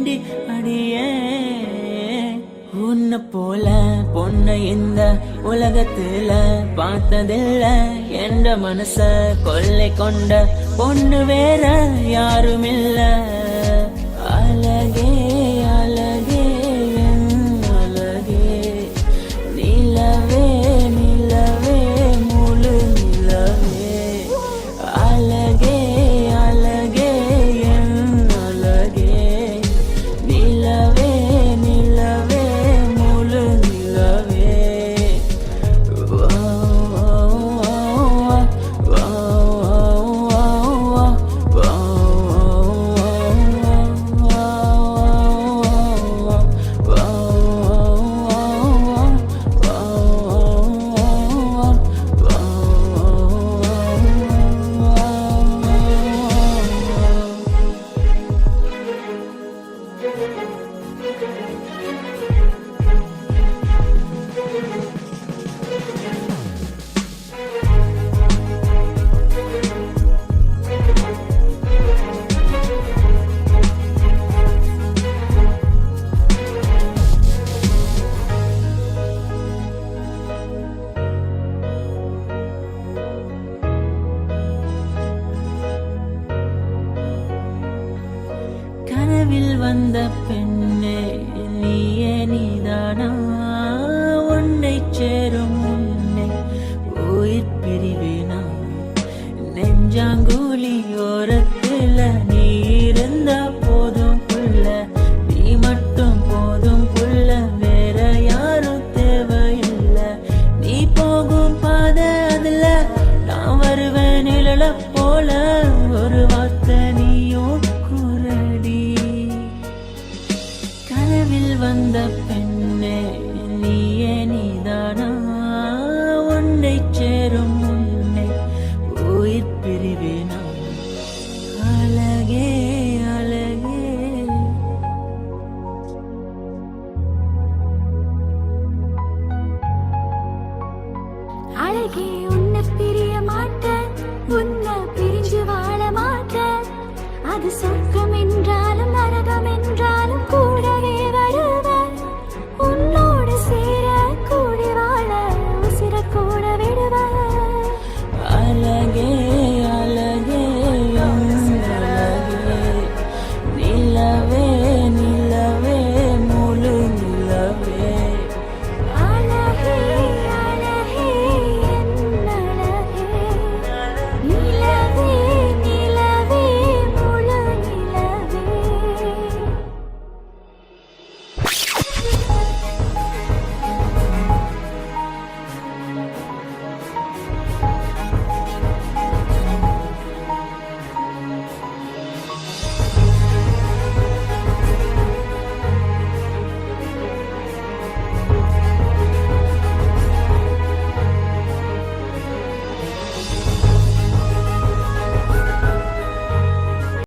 வேண்டி அடியே உன்னை போல பொண்ணு இந்த உலகத்துல பார்த்ததில்ல என்ற மனச கொள்ளை கொண்ட பொண்ணு வேற யாரும் இல்ல அழகே அழகே என் அழகே நிலவே நிலவே முழு நிலவே அழகே அழகே என் அழகே நிலவே நிலவே முழு நிலவே கனவில் வந்த பெண்ணே நீயே நீதானா உன்னை சேரும் உன்னை உயிர் பிரிவேனா நெஞ்சாங்குழி ஓரத்துல நீ இருந்தா போதும் புள்ள நீ மட்டும் போதும் புள்ள வேற யாரும் தேவையில்லை நீ போகும் பாதை அதுல நான் வருவேன் நிழல போல ஒரு வார்த்தை நீயும் குரடி கனவில் வந்த